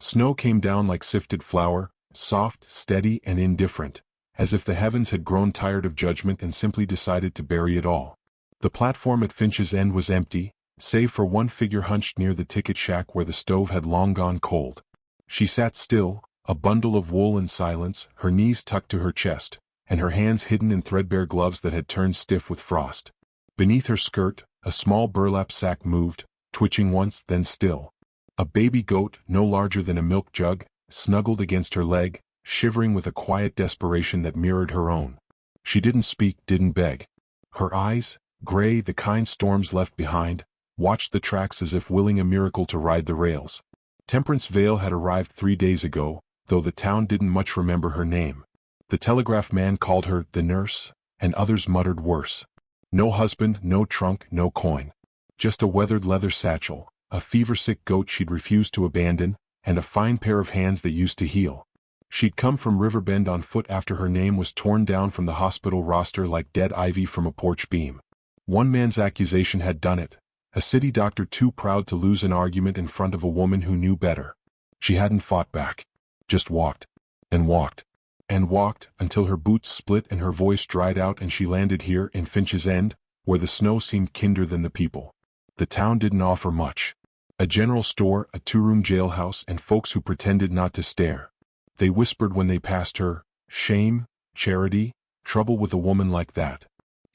Snow came down like sifted flour, soft, steady, and indifferent, as if the heavens had grown tired of judgment and simply decided to bury it all. The platform at Finch's End was empty, save for one figure hunched near the ticket shack where the stove had long gone cold. She sat still, a bundle of wool in silence, her knees tucked to her chest, and her hands hidden in threadbare gloves that had turned stiff with frost. Beneath her skirt, a small burlap sack moved, twitching once, then still. A baby goat, no larger than a milk jug, snuggled against her leg, shivering with a quiet desperation that mirrored her own. She didn't speak, didn't beg. Her eyes, gray, the kind storms left behind, watched the tracks as if willing a miracle to ride the rails. Temperance Vale had arrived 3 days ago, though the town didn't much remember her name. The telegraph man called her the nurse, and others muttered worse. No husband, no trunk, no coin. Just a weathered leather satchel, a fever-sick goat she'd refused to abandon, and a fine pair of hands that used to heal. She'd come from Riverbend on foot after her name was torn down from the hospital roster like dead ivy from a porch beam. One man's accusation had done it, a city doctor too proud to lose an argument in front of a woman who knew better. She hadn't fought back. Just walked. And walked. And walked, until her boots split and her voice dried out and she landed here in Finch's End, where the snow seemed kinder than the people. The town didn't offer much. A general store, a 2-room jailhouse, and folks who pretended not to stare. They whispered when they passed her, shame, charity, trouble with a woman like that.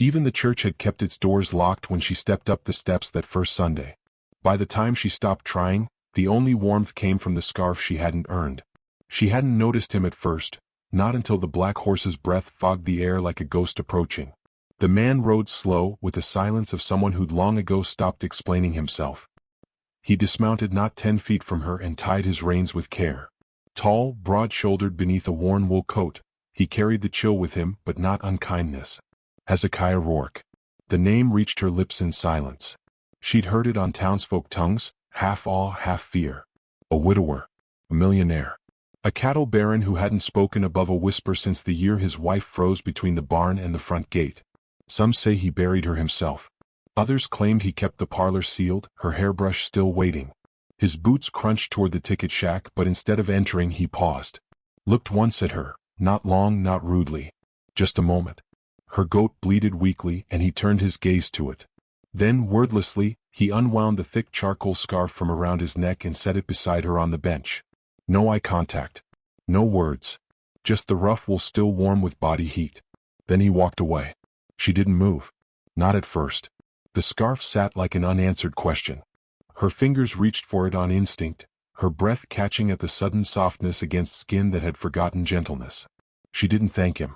Even the church had kept its doors locked when she stepped up the steps that first Sunday. By the time she stopped trying, the only warmth came from the scarf she hadn't earned. She hadn't noticed him at first, not until the black horse's breath fogged the air like a ghost approaching. The man rode slow, with the silence of someone who'd long ago stopped explaining himself. He dismounted not 10 feet from her and tied his reins with care. Tall, broad-shouldered beneath a worn wool coat, he carried the chill with him but not unkindness. Hezekiah Rourke. The name reached her lips in silence. She'd heard it on townsfolk tongues, half awe, half fear. A widower. A millionaire. A cattle baron who hadn't spoken above a whisper since the year his wife froze between the barn and the front gate. Some say he buried her himself. Others claimed he kept the parlor sealed, her hairbrush still waiting. His boots crunched toward the ticket shack, but instead of entering he paused. Looked once at her, not long, not rudely. Just a moment. Her goat bleated weakly and he turned his gaze to it. Then, wordlessly, he unwound the thick charcoal scarf from around his neck and set it beside her on the bench. No eye contact. No words. Just the rough wool still warm with body heat. Then he walked away. She didn't move. Not at first. The scarf sat like an unanswered question. Her fingers reached for it on instinct, her breath catching at the sudden softness against skin that had forgotten gentleness. She didn't thank him.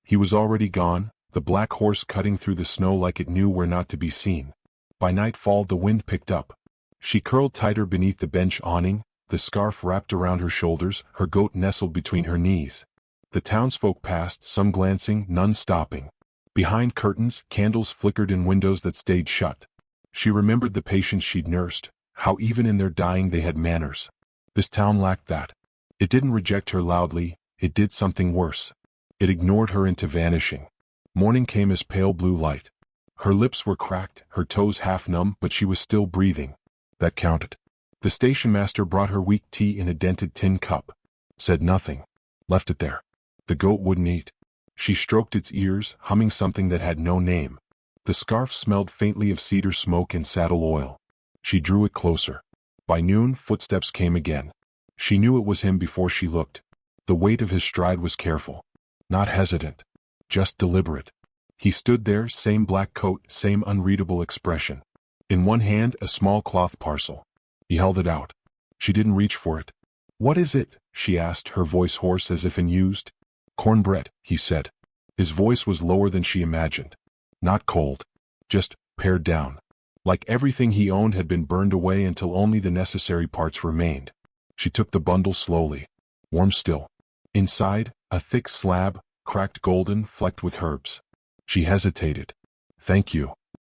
He was already gone, the black horse cutting through the snow like it knew where not to be seen. By nightfall the wind picked up. She curled tighter beneath the bench awning, the scarf wrapped around her shoulders, her goat nestled between her knees. The townsfolk passed, some glancing, none stopping. Behind curtains, candles flickered in windows that stayed shut. She remembered the patients she'd nursed, how even in their dying they had manners. This town lacked that. It didn't reject her loudly, it did something worse. It ignored her into vanishing. Morning came as pale blue light. Her lips were cracked, her toes half numb, but she was still breathing. That counted. The station master brought her weak tea in a dented tin cup. Said nothing. Left it there. The goat wouldn't eat. She stroked its ears, humming something that had no name. The scarf smelled faintly of cedar smoke and saddle oil. She drew it closer. By noon, footsteps came again. She knew it was him before she looked. The weight of his stride was careful. Not hesitant. Just deliberate. He stood there, same black coat, same unreadable expression. In one hand, a small cloth parcel. He held it out. She didn't reach for it. "What is it?" she asked, her voice hoarse as if unused. "Cornbread," he said. His voice was lower than she imagined. Not cold. Just pared down. Like everything he owned had been burned away until only the necessary parts remained. She took the bundle slowly. Warm still. Inside, a thick slab, cracked golden, flecked with herbs. She hesitated. "Thank you."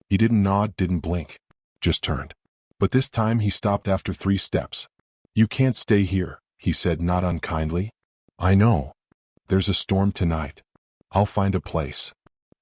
He didn't nod, didn't blink. Just turned. But this time he stopped after 3 steps. "You can't stay here," he said not unkindly. "I know. There's a storm tonight. I'll find a place."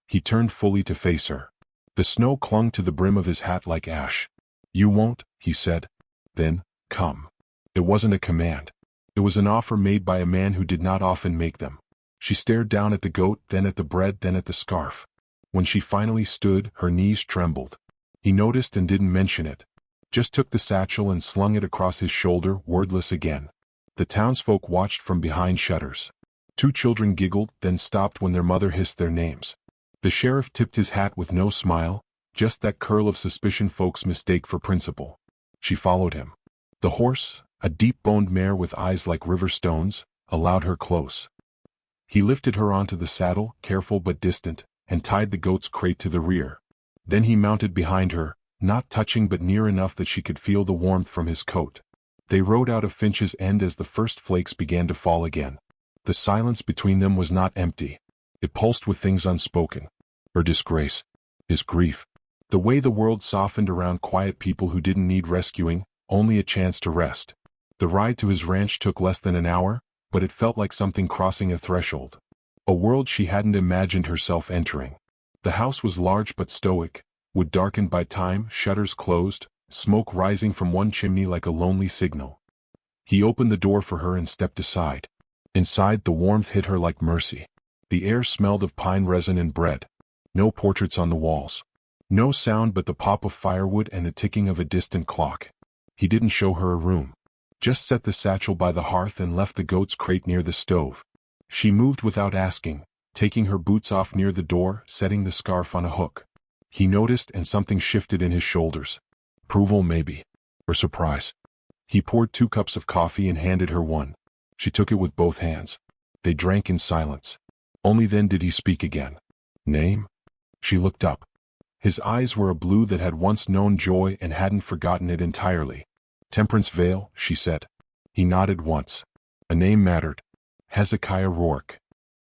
He turned fully to face her. The snow clung to the brim of his hat like ash. "You won't," he said. "Then, come." It wasn't a command. It was an offer made by a man who did not often make them. She stared down at the goat, then at the bread, then at the scarf. When she finally stood, her knees trembled. He noticed and didn't mention it. Just took the satchel and slung it across his shoulder, wordless again. The townsfolk watched from behind shutters. 2 children giggled, then stopped when their mother hissed their names. The sheriff tipped his hat with no smile, just that curl of suspicion folks mistake for principle. She followed him. The horse, a deep-boned mare with eyes like river stones, allowed her close. He lifted her onto the saddle, careful but distant, and tied the goat's crate to the rear. Then he mounted behind her, not touching but near enough that she could feel the warmth from his coat. They rode out of Finch's End as the first flakes began to fall again. The silence between them was not empty. It pulsed with things unspoken. Her disgrace. His grief. The way the world softened around quiet people who didn't need rescuing, only a chance to rest. The ride to his ranch took less than an hour, but it felt like something crossing a threshold. A world she hadn't imagined herself entering. The house was large but stoic, wood darkened by time, shutters closed, smoke rising from one chimney like a lonely signal. He opened the door for her and stepped aside. Inside, the warmth hit her like mercy. The air smelled of pine resin and bread. No portraits on the walls. No sound but the pop of firewood and the ticking of a distant clock. He didn't show her a room. Just set the satchel by the hearth and left the goat's crate near the stove. She moved without asking, taking her boots off near the door, setting the scarf on a hook. He noticed and something shifted in his shoulders. Approval maybe. Or surprise. He poured 2 cups of coffee and handed her one. She took it with both hands. They drank in silence. Only then did he speak again. Name? She looked up. His eyes were a blue that had once known joy and hadn't forgotten it entirely. Temperance Vale, she said. He nodded once. A name mattered. Hezekiah Rourke.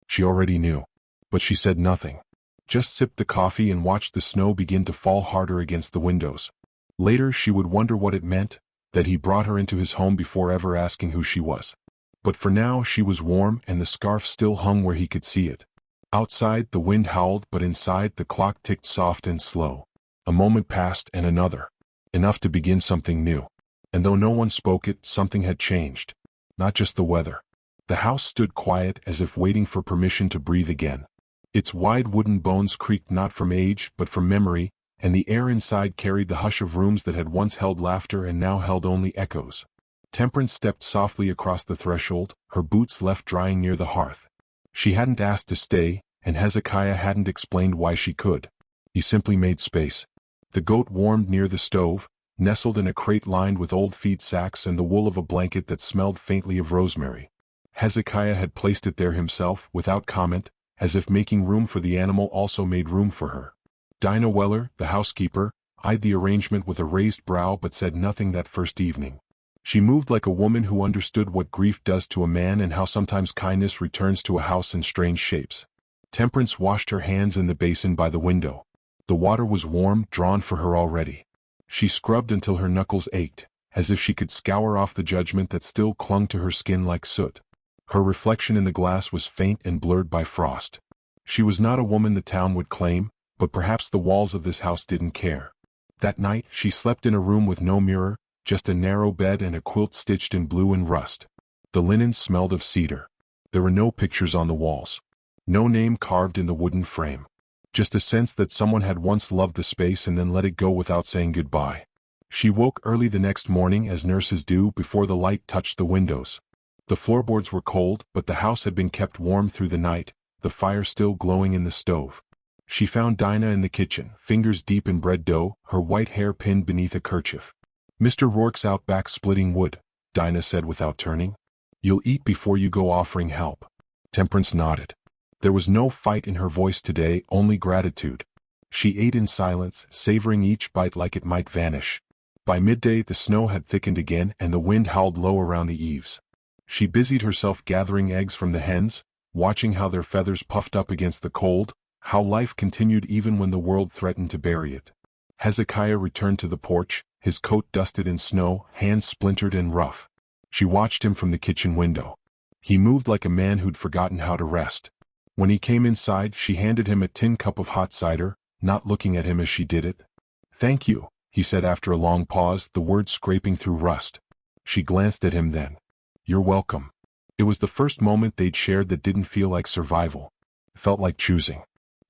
She already knew. But she said nothing. Just sipped the coffee and watched the snow begin to fall harder against the windows. Later she would wonder what it meant, that he brought her into his home before ever asking who she was. But for now she was warm and the scarf still hung where he could see it. Outside the wind howled, but inside the clock ticked soft and slow. A moment passed and another. Enough to begin something new. And though no one spoke it, something had changed. Not just the weather. The house stood quiet as if waiting for permission to breathe again. Its wide wooden bones creaked not from age but from memory, and the air inside carried the hush of rooms that had once held laughter and now held only echoes. Temperance stepped softly across the threshold, her boots left drying near the hearth. She hadn't asked to stay, and Hezekiah hadn't explained why she could. He simply made space. The goat warmed near the stove, nestled in a crate lined with old feed sacks and the wool of a blanket that smelled faintly of rosemary. Hezekiah had placed it there himself, without comment, as if making room for the animal also made room for her. Dinah Weller, the housekeeper, eyed the arrangement with a raised brow but said nothing that first evening. She moved like a woman who understood what grief does to a man and how sometimes kindness returns to a house in strange shapes. Temperance washed her hands in the basin by the window. The water was warm, drawn for her already. She scrubbed until her knuckles ached, as if she could scour off the judgment that still clung to her skin like soot. Her reflection in the glass was faint and blurred by frost. She was not a woman the town would claim, but perhaps the walls of this house didn't care. That night, she slept in a room with no mirror, just a narrow bed and a quilt stitched in blue and rust. The linen smelled of cedar. There were no pictures on the walls. No name carved in the wooden frame. Just a sense that someone had once loved the space and then let it go without saying goodbye. She woke early the next morning as nurses do before the light touched the windows. The floorboards were cold, but the house had been kept warm through the night, the fire still glowing in the stove. She found Dinah in the kitchen, fingers deep in bread dough, her white hair pinned beneath a kerchief. Mr. Rourke's out back splitting wood, Dinah said without turning. You'll eat before you go offering help. Temperance nodded. There was no fight in her voice today, only gratitude. She ate in silence, savoring each bite like it might vanish. By midday the snow had thickened again and the wind howled low around the eaves. She busied herself gathering eggs from the hens, watching how their feathers puffed up against the cold, how life continued even when the world threatened to bury it. Hezekiah returned to the porch, his coat dusted in snow, hands splintered and rough. She watched him from the kitchen window. He moved like a man who'd forgotten how to rest. When he came inside, she handed him a tin cup of hot cider, not looking at him as she did it. Thank you, he said after a long pause, the words scraping through rust. She glanced at him then. "You're welcome." It was the first moment they'd shared that didn't feel like survival. It felt like choosing.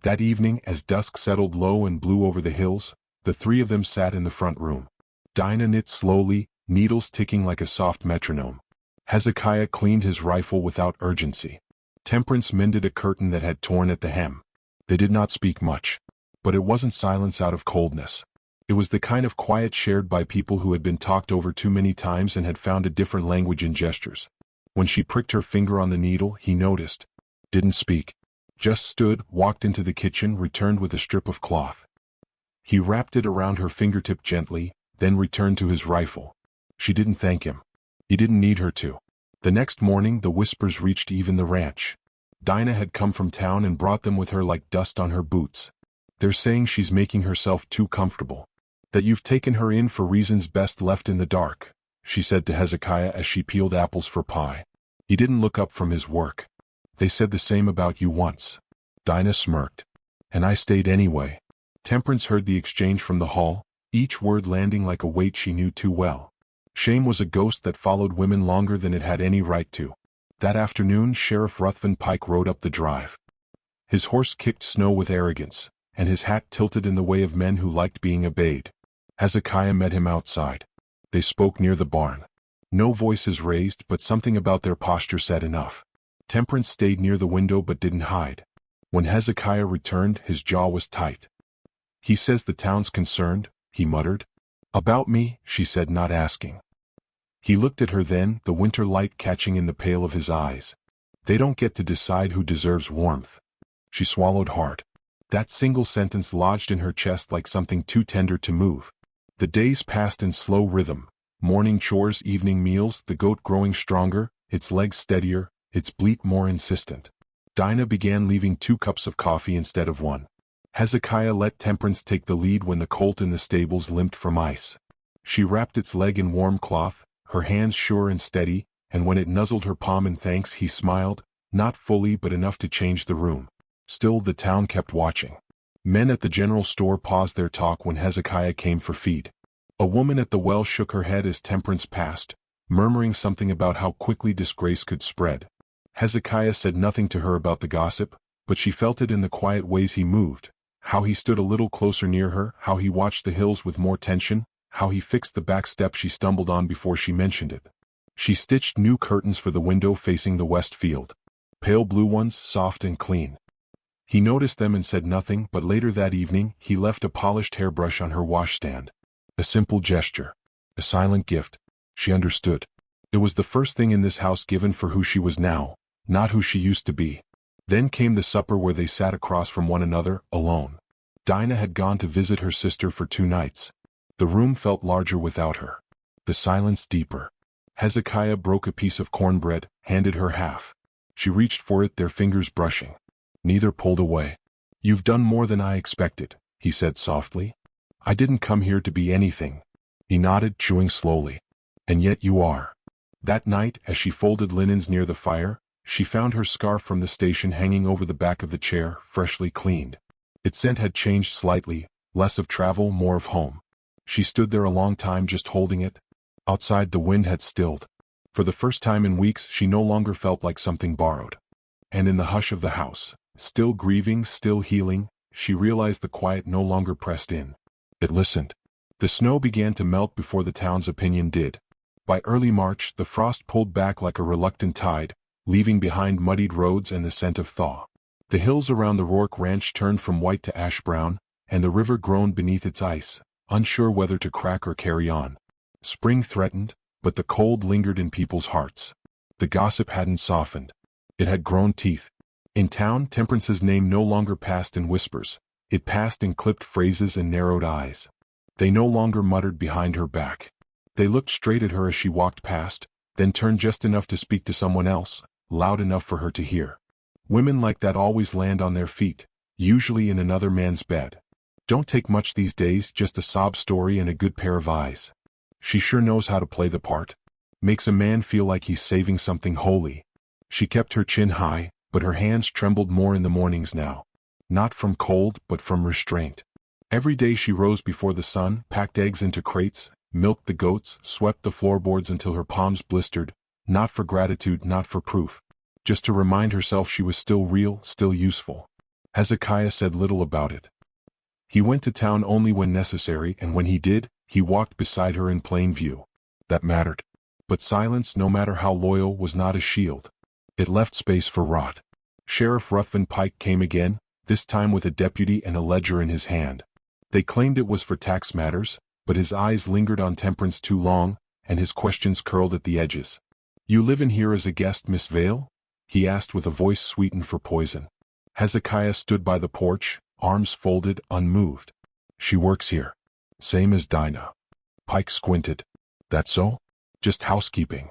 That evening, as dusk settled low and blew over the hills, the three of them sat in the front room. Dinah knit slowly, needles ticking like a soft metronome. Hezekiah cleaned his rifle without urgency. Temperance mended a curtain that had torn at the hem. They did not speak much. But it wasn't silence out of coldness. It was the kind of quiet shared by people who had been talked over too many times and had found a different language in gestures. When she pricked her finger on the needle, he noticed. Didn't speak. Just stood, walked into the kitchen, returned with a strip of cloth. He wrapped it around her fingertip gently, then returned to his rifle. She didn't thank him. He didn't need her to. The next morning the whispers reached even the ranch. Dinah had come from town and brought them with her like dust on her boots. "They're saying she's making herself too comfortable. That you've taken her in for reasons best left in the dark," she said to Hezekiah as she peeled apples for pie. He didn't look up from his work. "They said the same about you once." Dinah smirked. "And I stayed anyway." Temperance heard the exchange from the hall, each word landing like a weight she knew too well. Shame was a ghost that followed women longer than it had any right to. That afternoon Sheriff Ruthven Pike rode up the drive. His horse kicked snow with arrogance, and his hat tilted in the way of men who liked being obeyed. Hezekiah met him outside. They spoke near the barn. No voices raised, but something about their posture said enough. Temperance stayed near the window but didn't hide. When Hezekiah returned, his jaw was tight. "He says the town's concerned," he muttered. "About me," she said, not asking. He looked at her then, the winter light catching in the pale of his eyes. "They don't get to decide who deserves warmth." She swallowed hard. That single sentence lodged in her chest like something too tender to move. The days passed in slow rhythm. Morning chores, evening meals, the goat growing stronger, its legs steadier, its bleat more insistent. Dinah began leaving 2 cups of coffee instead of 1. Hezekiah let Temperance take the lead when the colt in the stables limped from ice. She wrapped its leg in warm cloth, her hands sure and steady, and when it nuzzled her palm in thanks he smiled, not fully but enough to change the room. Still the town kept watching. Men at the general store paused their talk when Hezekiah came for feed. A woman at the well shook her head as Temperance passed, murmuring something about how quickly disgrace could spread. Hezekiah said nothing to her about the gossip, but she felt it in the quiet ways he moved, how he stood a little closer near her, how he watched the hills with more tension, how he fixed the back step she stumbled on before she mentioned it. She stitched new curtains for the window facing the west field. Pale blue ones, soft and clean. He noticed them and said nothing, but later that evening he left a polished hairbrush on her washstand. A simple gesture. A silent gift. She understood. It was the first thing in this house given for who she was now, not who she used to be. Then came the supper where they sat across from one another, alone. Dinah had gone to visit her sister for 2 nights. The room felt larger without her. The silence deeper. Hezekiah broke a piece of cornbread, handed her half. She reached for it, their fingers brushing. Neither pulled away. "You've done more than I expected," he said softly. "I didn't come here to be anything." He nodded, chewing slowly. "And yet you are." That night, as she folded linens near the fire, she found her scarf from the station hanging over the back of the chair, freshly cleaned. Its scent had changed slightly, less of travel, more of home. She stood there a long time just holding it. Outside the wind had stilled. For the first time in weeks she no longer felt like something borrowed. And in the hush of the house, still grieving, still healing, she realized the quiet no longer pressed in. It listened. The snow began to melt before the town's opinion did. By early March the frost pulled back like a reluctant tide, leaving behind muddied roads and the scent of thaw. The hills around the Rourke ranch turned from white to ash brown, and the river groaned beneath its ice, unsure whether to crack or carry on. Spring threatened, but the cold lingered in people's hearts. The gossip hadn't softened. It had grown teeth. In town, Temperance's name no longer passed in whispers. It passed in clipped phrases and narrowed eyes. They no longer muttered behind her back. They looked straight at her as she walked past, then turned just enough to speak to someone else, loud enough for her to hear. Women like that always land on their feet, usually in another man's bed. Don't take much these days, just a sob story and a good pair of eyes. She sure knows how to play the part. Makes a man feel like he's saving something holy. She kept her chin high, but her hands trembled more in the mornings now. Not from cold, but from restraint. Every day she rose before the sun, packed eggs into crates, milked the goats, swept the floorboards until her palms blistered, not for gratitude, not for proof. Just to remind herself she was still real, still useful. Hezekiah said little about it. He went to town only when necessary, and when he did, he walked beside her in plain view. That mattered. But silence, no matter how loyal, was not a shield. It left space for rot. Sheriff Ruthven Pike came again, this time with a deputy and a ledger in his hand. They claimed it was for tax matters, but his eyes lingered on Temperance too long, and his questions curled at the edges. "You live in here as a guest, Miss Vale?" he asked with a voice sweetened for poison. Hezekiah stood by the porch, arms folded, unmoved. "She works here. Same as Dinah." Pike squinted. "That so? Just housekeeping.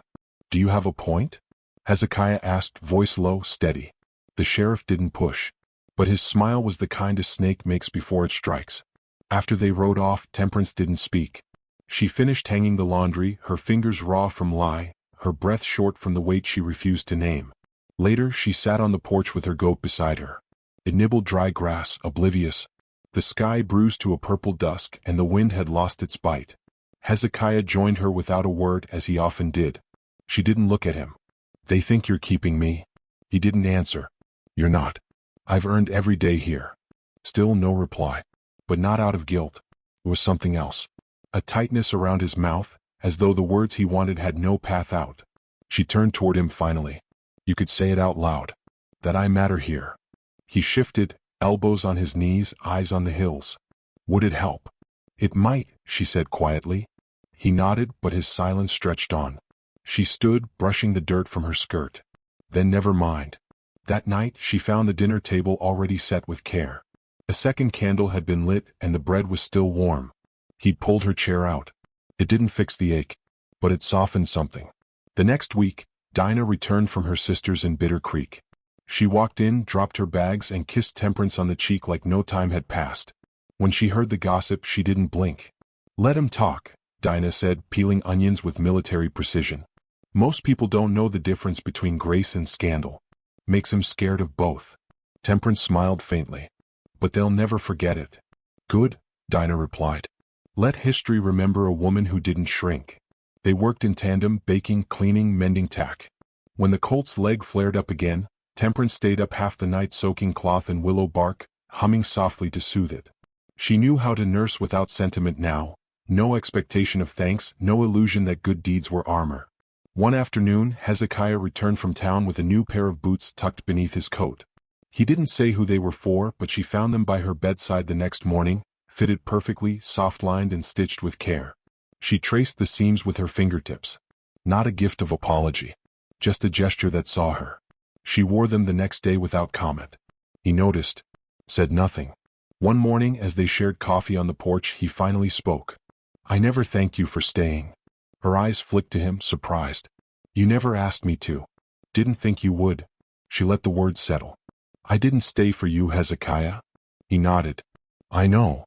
Do you have a point?" Hezekiah asked, voice low, steady. The sheriff didn't push. But his smile was the kind a snake makes before it strikes. After they rode off, Temperance didn't speak. She finished hanging the laundry, her fingers raw from lye, her breath short from the weight she refused to name. Later, she sat on the porch with her goat beside her. It nibbled dry grass, oblivious. The sky bruised to a purple dusk, and the wind had lost its bite. Hezekiah joined her without a word, as he often did. She didn't look at him. "They think you're keeping me." He didn't answer. "You're not. I've earned every day here." Still no reply. But not out of guilt. It was something else. A tightness around his mouth, as though the words he wanted had no path out. She turned toward him finally. "You could say it out loud. That I matter here." He shifted, elbows on his knees, eyes on the hills. "Would it help?" "It might," she said quietly. He nodded, but his silence stretched on. She stood, brushing the dirt from her skirt. Then never mind. That night, she found the dinner table already set with care. A second candle had been lit, and the bread was still warm. He pulled her chair out. It didn't fix the ache, but it softened something. The next week, Dinah returned from her sister's in Bitter Creek. She walked in, dropped her bags, and kissed Temperance on the cheek like no time had passed. When she heard the gossip, she didn't blink. "Let him talk," Dinah said, peeling onions with military precision. "Most people don't know the difference between grace and scandal. Makes him scared of both." Temperance smiled faintly. "But they'll never forget it." "Good," Dinah replied. "Let history remember a woman who didn't shrink." They worked in tandem, baking, cleaning, mending tack. When the colt's leg flared up again, Temperance stayed up half the night soaking cloth in willow bark, humming softly to soothe it. She knew how to nurse without sentiment now, no expectation of thanks, no illusion that good deeds were armor. One afternoon, Hezekiah returned from town with a new pair of boots tucked beneath his coat. He didn't say who they were for, but she found them by her bedside the next morning, fitted perfectly, soft-lined and stitched with care. She traced the seams with her fingertips. Not a gift of apology. Just a gesture that saw her. She wore them the next day without comment. He noticed. Said nothing. One morning as they shared coffee on the porch, he finally spoke. "I never thanked you for staying." Her eyes flicked to him, surprised. "You never asked me to." "Didn't think you would." She let the words settle. "I didn't stay for you, Hezekiah." He nodded. "I know."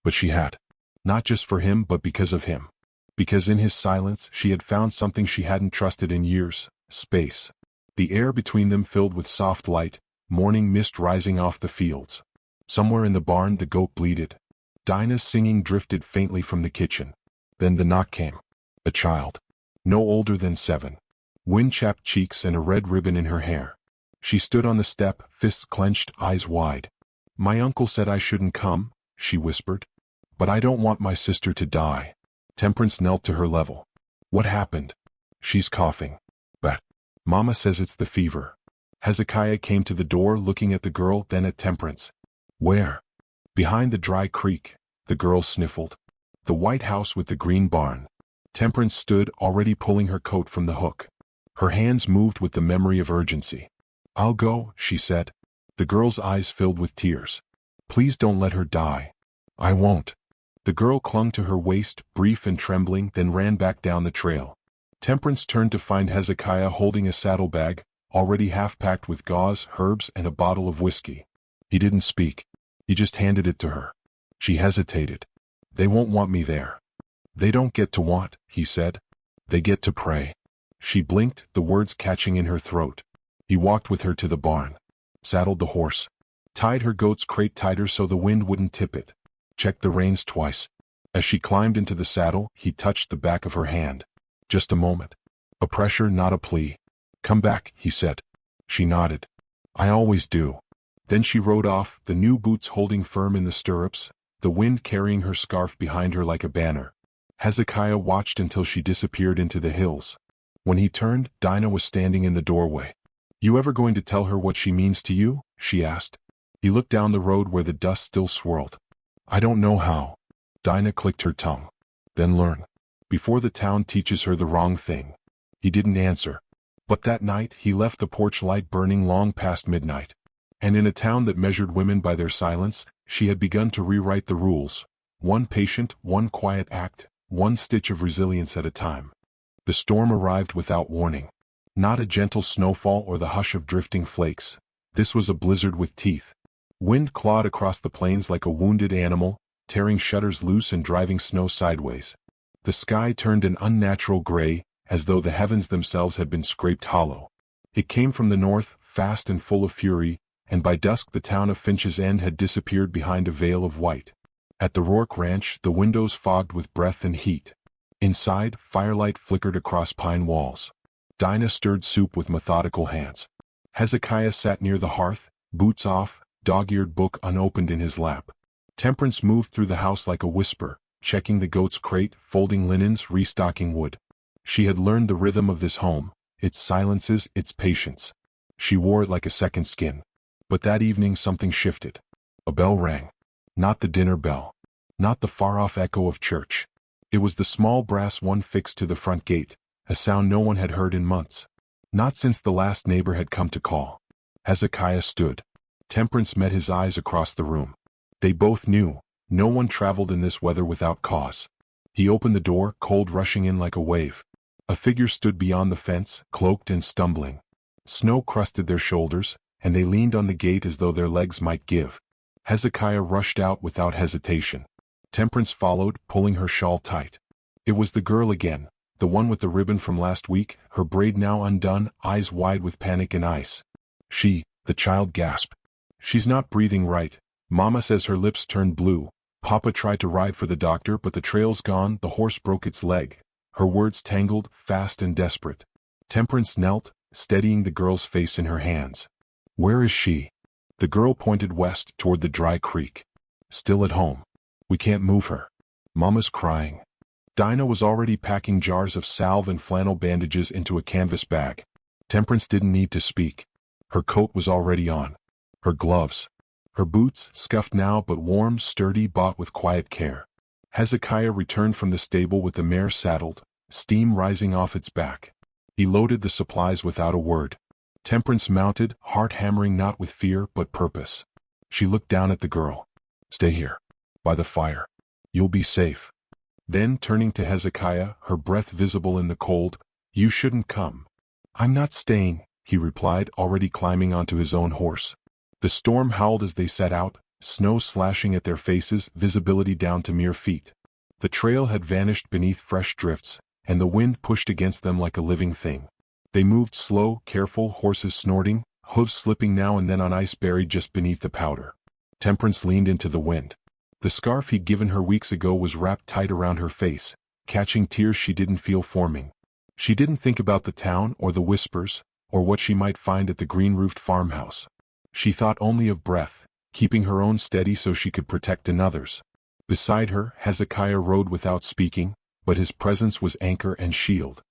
But she had. Not just for him, but because of him. Because in his silence, she had found something she hadn't trusted in years: space. The air between them filled with soft light, morning mist rising off the fields. Somewhere in the barn, the goat bleated. Dinah's singing drifted faintly from the kitchen. Then the knock came. A child. No older than 7. Wind-chapped cheeks and a red ribbon in her hair. She stood on the step, fists clenched, eyes wide. "My uncle said I shouldn't come," she whispered. "But I don't want my sister to die." Temperance knelt to her level. "What happened?" "She's coughing. But Mama says it's the fever." Hezekiah came to the door, looking at the girl, then at Temperance. "Where?" "Behind the dry creek," the girl sniffled. "The white house with the green barn." Temperance stood, already pulling her coat from the hook. Her hands moved with the memory of urgency. "I'll go," she said. The girl's eyes filled with tears. "Please don't let her die." "I won't." The girl clung to her waist, brief and trembling, then ran back down the trail. Temperance turned to find Hezekiah holding a saddlebag, already half-packed with gauze, herbs, and a bottle of whiskey. He didn't speak. He just handed it to her. She hesitated. "They won't want me there." "They don't get to want," he said. "They get to pray." She blinked, the words catching in her throat. He walked with her to the barn. Saddled the horse. Tied her goat's crate tighter so the wind wouldn't tip it. Checked the reins twice. As she climbed into the saddle, he touched the back of her hand. Just a moment. A pressure, not a plea. Come back, he said. She nodded. I always do. Then she rode off, the new boots holding firm in the stirrups, the wind carrying her scarf behind her like a banner. Hezekiah watched until she disappeared into the hills. When he turned, Dinah was standing in the doorway. You ever going to tell her what she means to you? She asked. He looked down the road where the dust still swirled. I don't know how. Dinah clicked her tongue. Then learn. Before the town teaches her the wrong thing. He didn't answer. But that night he left the porch light burning long past midnight. And in a town that measured women by their silence, she had begun to rewrite the rules. One patient, one quiet act, one stitch of resilience at a time. The storm arrived without warning. Not a gentle snowfall or the hush of drifting flakes. This was a blizzard with teeth. Wind clawed across the plains like a wounded animal, tearing shutters loose and driving snow sideways. The sky turned an unnatural gray, as though the heavens themselves had been scraped hollow. It came from the north, fast and full of fury, and by dusk the town of Finch's End had disappeared behind a veil of white. At the Rourke Ranch, the windows fogged with breath and heat. Inside, firelight flickered across pine walls. Dinah stirred soup with methodical hands. Hezekiah sat near the hearth, boots off, dog-eared book unopened in his lap. Temperance moved through the house like a whisper, checking the goat's crate, folding linens, restocking wood. She had learned the rhythm of this home, its silences, its patience. She wore it like a second skin. But that evening something shifted. A bell rang. Not the dinner bell. Not the far-off echo of church. It was the small brass one fixed to the front gate, a sound no one had heard in months. Not since the last neighbor had come to call. Hezekiah stood. Temperance met his eyes across the room. They both knew, no one traveled in this weather without cause. He opened the door, cold rushing in like a wave. A figure stood beyond the fence, cloaked and stumbling. Snow crusted their shoulders, and they leaned on the gate as though their legs might give. Hezekiah rushed out without hesitation. Temperance followed, pulling her shawl tight. It was the girl again, the one with the ribbon from last week, her braid now undone, eyes wide with panic and ice. The child gasped. She's not breathing right. Mama says her lips turned blue. Papa tried to ride for the doctor but the trail's gone, the horse broke its leg. Her words tangled, fast and desperate. Temperance knelt, steadying the girl's face in her hands. Where is she? The girl pointed west, toward the dry creek. Still at home. We can't move her. Mama's crying. Dinah was already packing jars of salve and flannel bandages into a canvas bag. Temperance didn't need to speak. Her coat was already on. Her gloves. Her boots, scuffed now but warm, sturdy, bought with quiet care. Hezekiah returned from the stable with the mare saddled, steam rising off its back. He loaded the supplies without a word. Temperance mounted, heart hammering not with fear but purpose. She looked down at the girl. Stay here. By the fire. You'll be safe. Then, turning to Hezekiah, her breath visible in the cold, You shouldn't come. I'm not staying, he replied, already climbing onto his own horse. The storm howled as they set out, snow slashing at their faces, visibility down to mere feet. The trail had vanished beneath fresh drifts, and the wind pushed against them like a living thing. They moved slow, careful, horses snorting, hooves slipping now and then on ice buried just beneath the powder. Temperance leaned into the wind. The scarf he'd given her weeks ago was wrapped tight around her face, catching tears she didn't feel forming. She didn't think about the town or the whispers, or what she might find at the green-roofed farmhouse. She thought only of breath, keeping her own steady so she could protect another's. Beside her, Hezekiah rode without speaking, but his presence was anchor and shield.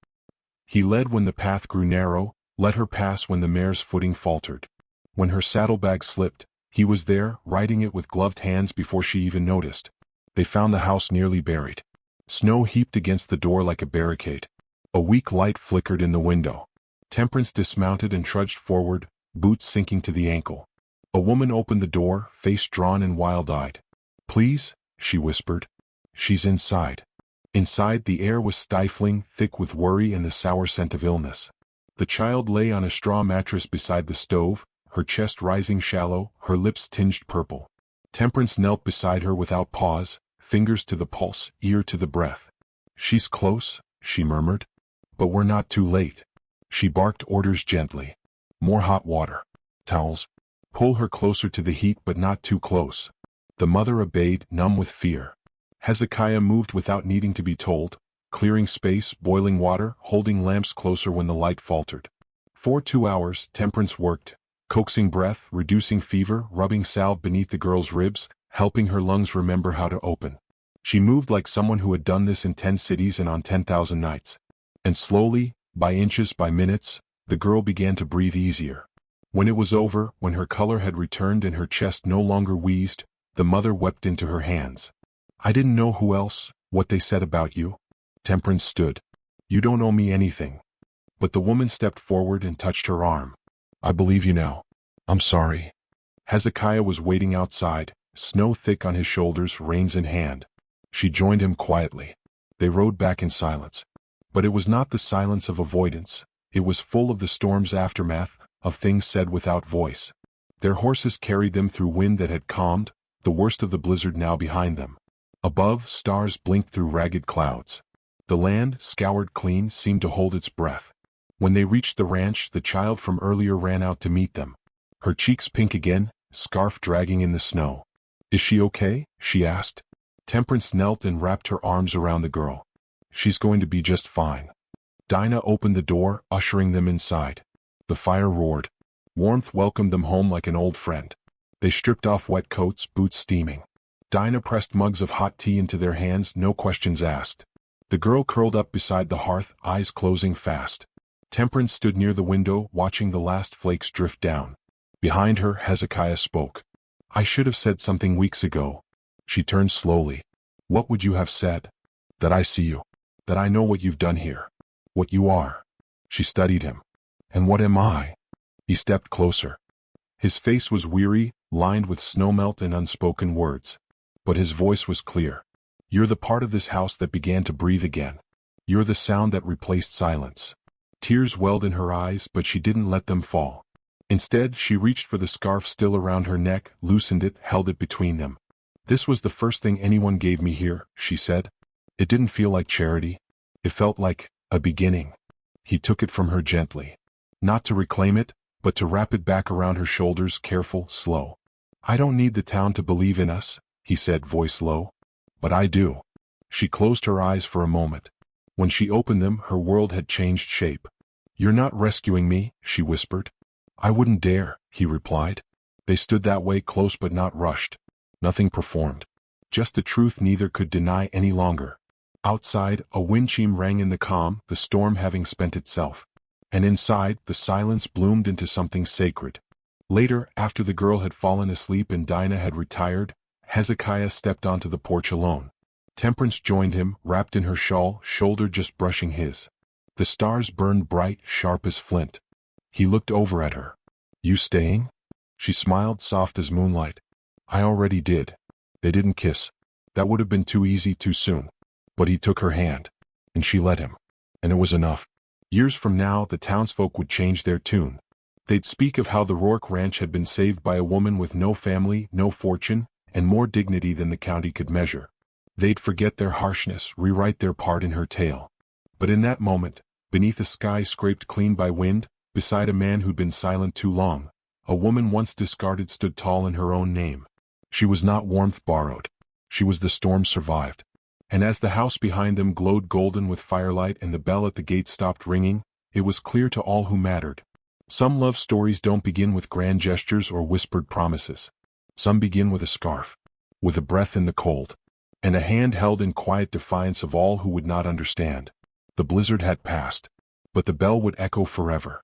He led when the path grew narrow, let her pass when the mare's footing faltered. When her saddlebag slipped, he was there, riding it with gloved hands before she even noticed. They found the house nearly buried. Snow heaped against the door like a barricade. A weak light flickered in the window. Temperance dismounted and trudged forward, boots sinking to the ankle. A woman opened the door, face drawn and wild-eyed. Please, she whispered. She's inside. Inside, the air was stifling, thick with worry and the sour scent of illness. The child lay on a straw mattress beside the stove, her chest rising shallow, her lips tinged purple. Temperance knelt beside her without pause, fingers to the pulse, ear to the breath. She's close, she murmured. But we're not too late. She barked orders gently. More hot water. Towels. Pull her closer to the heat but not too close. The mother obeyed, numb with fear. Hezekiah moved without needing to be told, clearing space, boiling water, holding lamps closer when the light faltered. For 2 hours, Temperance worked, coaxing breath, reducing fever, rubbing salve beneath the girl's ribs, helping her lungs remember how to open. She moved like someone who had done this in 10 cities and on 10,000 nights. And slowly, by inches, by minutes, the girl began to breathe easier. When it was over, when her color had returned and her chest no longer wheezed, the mother wept into her hands. I didn't know who else, what they said about you. Temperance stood. You don't owe me anything. But the woman stepped forward and touched her arm. I believe you now. I'm sorry. Hezekiah was waiting outside, snow thick on his shoulders, reins in hand. She joined him quietly. They rode back in silence. But it was not the silence of avoidance. It was full of the storm's aftermath, of things said without voice. Their horses carried them through wind that had calmed, the worst of the blizzard now behind them. Above, stars blinked through ragged clouds. The land, scoured clean, seemed to hold its breath. When they reached the ranch, the child from earlier ran out to meet them. Her cheeks pink again, scarf dragging in the snow. Is she okay? She asked. Temperance knelt and wrapped her arms around the girl. She's going to be just fine. Dinah opened the door, ushering them inside. The fire roared. Warmth welcomed them home like an old friend. They stripped off wet coats, boots steaming. Dinah pressed mugs of hot tea into their hands, no questions asked. The girl curled up beside the hearth, eyes closing fast. Temperance stood near the window, watching the last flakes drift down. Behind her, Hezekiah spoke. I should have said something weeks ago. She turned slowly. What would you have said? That I see you. That I know what you've done here. What you are. She studied him. And what am I? He stepped closer. His face was weary, lined with snowmelt and unspoken words. But his voice was clear. You're the part of this house that began to breathe again. You're the sound that replaced silence. Tears welled in her eyes, but she didn't let them fall. Instead, she reached for the scarf still around her neck, loosened it, held it between them. This was the first thing anyone gave me here, she said. It didn't feel like charity. It felt like a beginning. He took it from her gently. Not to reclaim it, but to wrap it back around her shoulders, careful, slow. I don't need the town to believe in us, he said, voice low. But I do. She closed her eyes for a moment. When she opened them, her world had changed shape. You're not rescuing me, she whispered. I wouldn't dare, he replied. They stood that way, close but not rushed. Nothing performed. Just the truth neither could deny any longer. Outside, a wind chime rang in the calm, the storm having spent itself. And inside, the silence bloomed into something sacred. Later, after the girl had fallen asleep and Dinah had retired, Hezekiah stepped onto the porch alone. Temperance joined him, wrapped in her shawl, shoulder just brushing his. The stars burned bright, sharp as flint. He looked over at her. You staying? She smiled, soft as moonlight. I already did. They didn't kiss. That would have been too easy too soon. But he took her hand. And she let him. And it was enough. Years from now, the townsfolk would change their tune. They'd speak of how the Rourke Ranch had been saved by a woman with no family, no fortune, and more dignity than the county could measure. They'd forget their harshness, rewrite their part in her tale. But in that moment, beneath a sky scraped clean by wind, beside a man who'd been silent too long, a woman once discarded stood tall in her own name. She was not warmth borrowed. She was the storm survived. And as the house behind them glowed golden with firelight and the bell at the gate stopped ringing, it was clear to all who mattered. Some love stories don't begin with grand gestures or whispered promises. Some begin with a scarf, with a breath in the cold, and a hand held in quiet defiance of all who would not understand. The blizzard had passed, but the bell would echo forever.